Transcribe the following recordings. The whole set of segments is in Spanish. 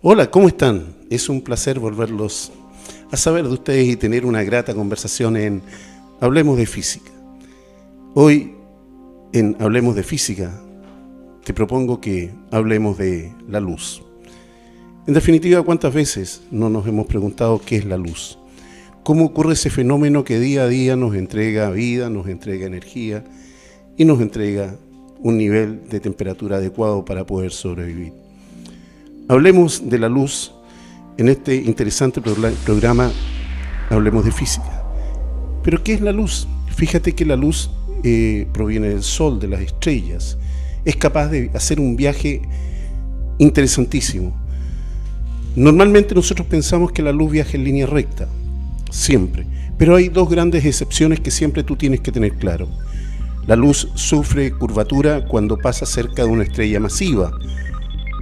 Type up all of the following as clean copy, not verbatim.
Hola, ¿cómo están? Es un placer volverlos a saber de ustedes y tener una grata conversación en Hablemos de Física. Hoy, en Hablemos de Física, te propongo que hablemos de la luz. En definitiva, ¿cuántas veces no nos hemos preguntado qué es la luz? ¿Cómo ocurre ese fenómeno que día a día nos entrega vida, nos entrega energía y nos entrega un nivel de temperatura adecuado para poder sobrevivir? Hablemos de la luz en este interesante programa Hablemos de Física. ¿Pero qué es la luz? Fíjate que la luz proviene del sol, de las estrellas. Es capaz de hacer un viaje interesantísimo. Normalmente nosotros pensamos que la luz viaja en línea recta, siempre. Pero hay dos grandes excepciones que siempre tú tienes que tener claro. La luz sufre curvatura cuando pasa cerca de una estrella masiva,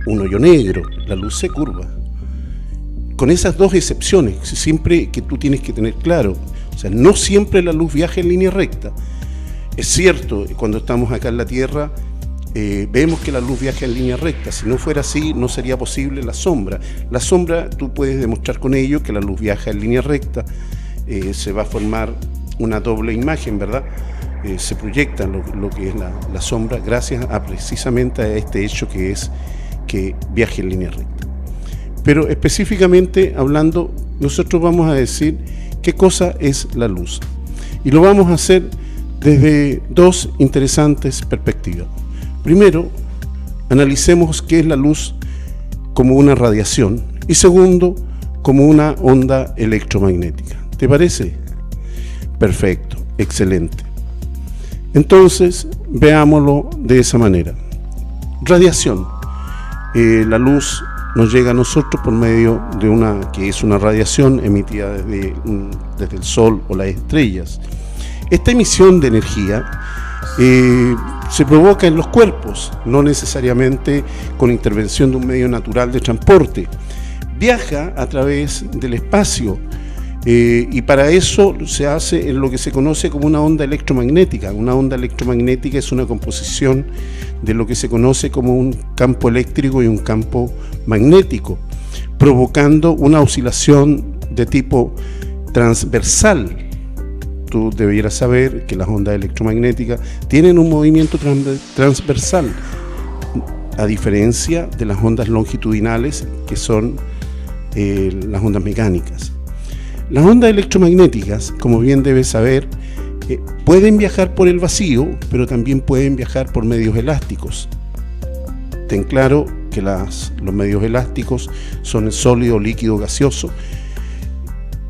un hoyo negro, la luz se curva. Con esas dos excepciones, siempre que tú tienes que tener claro, o sea, no siempre la luz viaja en línea recta. Es cierto, cuando estamos acá en la Tierra, vemos que la luz viaja en línea recta. Si no fuera así, no sería posible la sombra. La sombra, tú puedes demostrar con ello que la luz viaja en línea recta. Se va a formar una doble imagen, ¿verdad? Se proyecta lo que es la sombra gracias a precisamente a este hecho que es que viaje en línea recta. Pero específicamente hablando, nosotros vamos a decir qué cosa es la luz. Y lo vamos a hacer desde dos interesantes perspectivas. Primero, analicemos qué es la luz como una radiación. Y segundo, como una onda electromagnética. ¿Te parece? Perfecto, excelente. Entonces, veámoslo de esa manera. Radiación. La luz nos llega a nosotros por medio de una radiación emitida desde el Sol o las estrellas. Esta emisión de energía se provoca en los cuerpos, no necesariamente con intervención de un medio natural de transporte. Viaja a través del espacio y para eso se hace en lo que se conoce como una onda electromagnética. Una onda electromagnética es una composición de lo que se conoce como un campo eléctrico y un campo magnético, provocando una oscilación de tipo transversal. Tú debieras saber que las ondas electromagnéticas tienen un movimiento transversal, a diferencia de las ondas longitudinales, que son las ondas mecánicas. Las ondas electromagnéticas, como bien debes saber, pueden viajar por el vacío, pero también pueden viajar por medios elásticos. Ten claro que los medios elásticos son el sólido, líquido, gaseoso.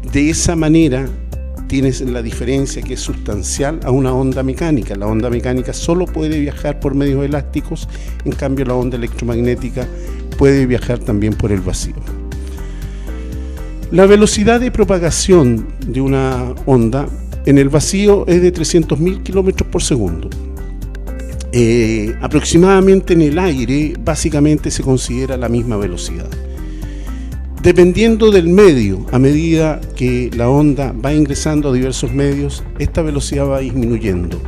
De esa manera tienes la diferencia que es sustancial a una onda mecánica. La onda mecánica solo puede viajar por medios elásticos, en cambio la onda electromagnética puede viajar también por el vacío. La velocidad de propagación de una onda en el vacío es de 300.000 kilómetros por segundo. Aproximadamente en el aire, básicamente se considera la misma velocidad. Dependiendo del medio, a medida que la onda va ingresando a diversos medios, esta velocidad va disminuyendo.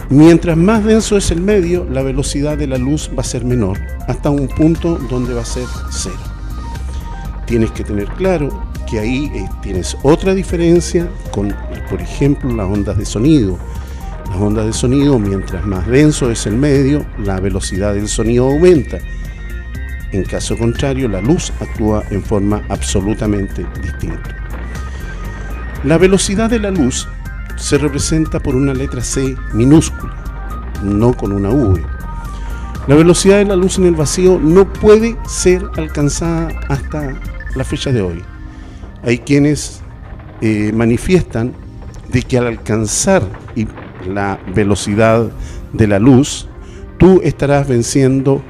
Mientras más denso es el medio, la velocidad de la luz va a ser menor, hasta un punto donde va a ser cero. Tienes que tener claro que ahí tienes otra diferencia con, por ejemplo, las ondas de sonido. Las ondas de sonido, mientras más denso es el medio, la velocidad del sonido aumenta. En caso contrario, la luz actúa en forma absolutamente distinta. La velocidad de la luz se representa por una letra C minúscula, no con una V. La velocidad de la luz en el vacío no puede ser alcanzada hasta la fecha de hoy. Hay quienes manifiestan de que al alcanzar la velocidad de la luz, tú estarás venciendo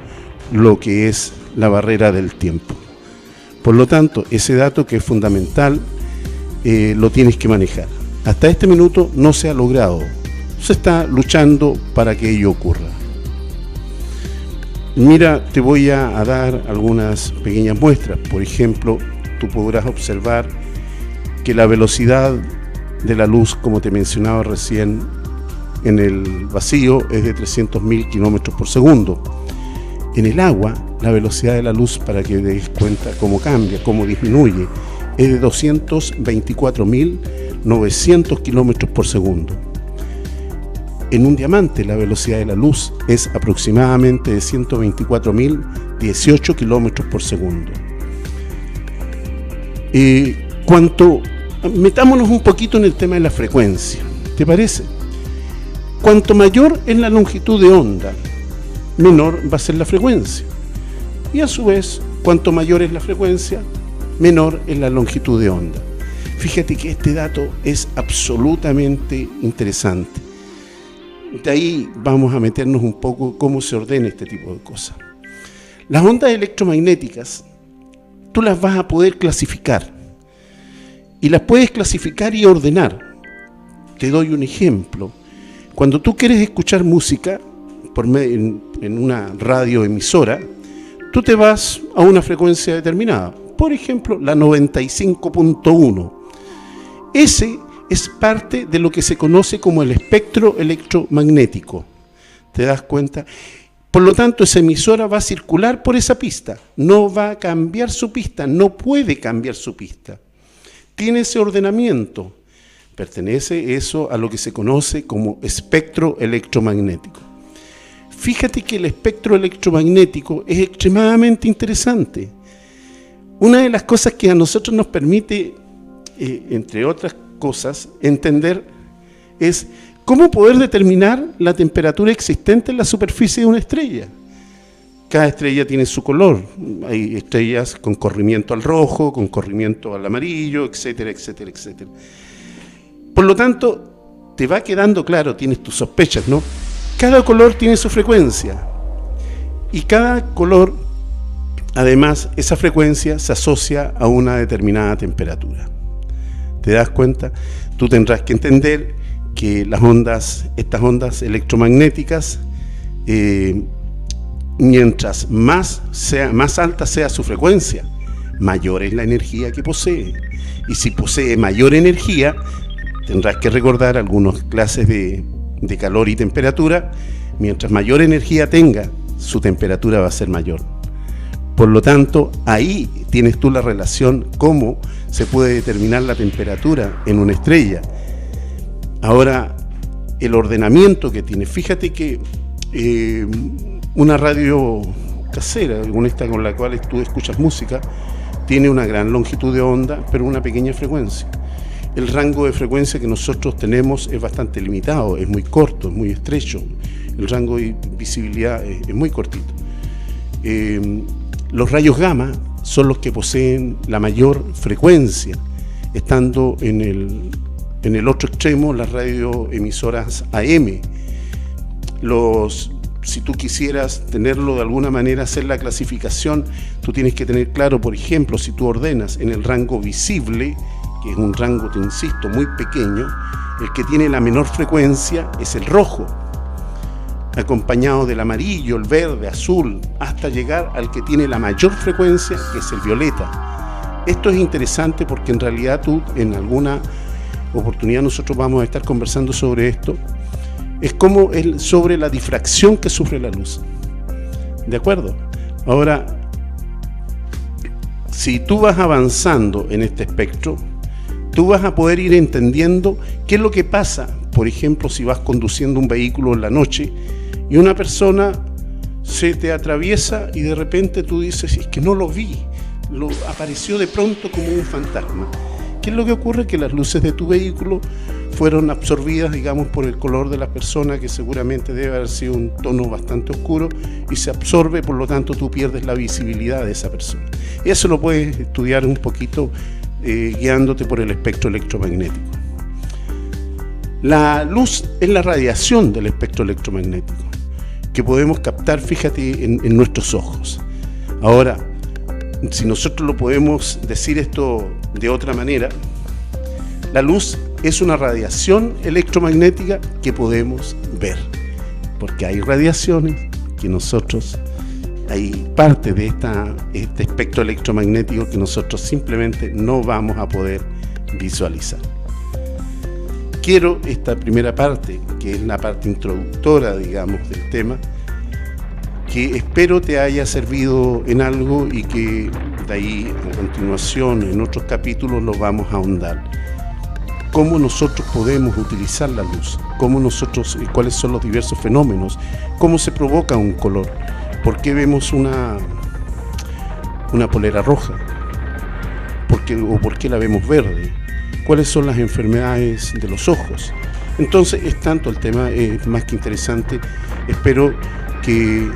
lo que es la barrera del tiempo. Por lo tanto, ese dato que es fundamental lo tienes que manejar. Hasta este minuto no se ha logrado. Se está luchando para que ello ocurra. Mira, te voy a dar algunas pequeñas muestras. Por ejemplo, tú podrás observar que la velocidad de la luz, como te mencionaba recién, en el vacío es de 300.000 kilómetros por segundo. En el agua, la velocidad de la luz, para que te des cuenta cómo cambia, cómo disminuye, es de 224.900 kilómetros por segundo. En un diamante, la velocidad de la luz es aproximadamente de 124.018 kilómetros por segundo. Metámonos un poquito en el tema de la frecuencia, ¿te parece? Cuanto mayor es la longitud de onda, menor va a ser la frecuencia. Y a su vez, cuanto mayor es la frecuencia, menor es la longitud de onda. Fíjate que este dato es absolutamente interesante. De ahí vamos a meternos un poco cómo se ordena este tipo de cosas. Las ondas electromagnéticas, tú las vas a poder clasificar. Y las puedes clasificar y ordenar. Te doy un ejemplo. Cuando tú quieres escuchar música en una radioemisora, tú te vas a una frecuencia determinada. Por ejemplo, la 95.1. Ese es parte de lo que se conoce como el espectro electromagnético. ¿Te das cuenta? Por lo tanto, esa emisora va a circular por esa pista. No va a cambiar su pista, no puede cambiar su pista. Tiene ese ordenamiento. Pertenece eso a lo que se conoce como espectro electromagnético. Fíjate que el espectro electromagnético es extremadamente interesante. Una de las cosas que a nosotros nos permite, entre otras cosas, entender es cómo poder determinar la temperatura existente en la superficie de una estrella. Cada estrella tiene su color. Hay estrellas con corrimiento al rojo, con corrimiento al amarillo, etcétera, etcétera, etcétera. Por lo tanto, te va quedando claro, tienes tus sospechas, ¿no? Cada color tiene su frecuencia. Y cada color, además, esa frecuencia se asocia a una determinada temperatura. ¿Te das cuenta? Tú tendrás que entender que estas ondas electromagnéticas, mientras más alta sea su frecuencia, mayor es la energía que posee. Y si posee mayor energía, tendrás que recordar algunas clases de calor y temperatura. Mientras mayor energía tenga, su temperatura va a ser mayor. Por lo tanto, ahí tienes tú la relación, cómo se puede determinar la temperatura en una estrella. Ahora, el ordenamiento que tiene. Fíjate que una radio casera, esta con la cual tú escuchas música, tiene una gran longitud de onda, pero una pequeña frecuencia. El rango de frecuencia que nosotros tenemos es bastante limitado, es muy corto, es muy estrecho. El rango de visibilidad es muy cortito. Los rayos gamma son los que poseen la mayor frecuencia, estando en el otro extremo las radioemisoras AM. Si tú quisieras tenerlo de alguna manera, hacer la clasificación, tú tienes que tener claro, por ejemplo, si tú ordenas en el rango visible, que es un rango, te insisto, muy pequeño, el que tiene la menor frecuencia es el rojo, acompañado del amarillo, el verde, azul, hasta llegar al que tiene la mayor frecuencia, que es el violeta. Esto es interesante porque en realidad tú, en alguna oportunidad nosotros vamos a estar conversando sobre esto, es como sobre la difracción que sufre la luz. ¿De acuerdo? Ahora, si tú vas avanzando en este espectro, tú vas a poder ir entendiendo qué es lo que pasa. Por ejemplo, si vas conduciendo un vehículo en la noche y una persona se te atraviesa y de repente tú dices, es que no lo vi, apareció de pronto como un fantasma. ¿Qué es lo que ocurre? Que las luces de tu vehículo fueron absorbidas, digamos, por el color de la persona, que seguramente debe haber sido un tono bastante oscuro, y se absorbe, por lo tanto tú pierdes la visibilidad de esa persona. Y eso lo puedes estudiar un poquito guiándote por el espectro electromagnético. La luz es la radiación del espectro electromagnético que podemos captar, fíjate, en nuestros ojos. Ahora, si nosotros lo podemos decir esto de otra manera, la luz es una radiación electromagnética que podemos ver, porque hay radiaciones que nosotros, hay parte de este espectro electromagnético que nosotros simplemente no vamos a poder visualizar. Quiero esta primera parte, que es la parte introductoria, digamos, del tema, que espero te haya servido en algo y que de ahí a continuación en otros capítulos lo vamos a ahondar. Cómo nosotros podemos utilizar la luz, cuáles son los diversos fenómenos, cómo se provoca un color, por qué vemos una polera roja, por qué la vemos verde, cuáles son las enfermedades de los ojos. Entonces es tanto el tema, es más que interesante. Espero que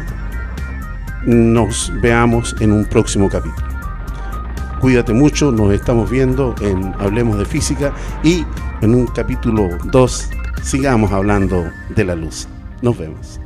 nos veamos en un próximo capítulo. Cuídate mucho, nos estamos viendo en Hablemos de Física y en un capítulo 2 sigamos hablando de la luz. Nos vemos.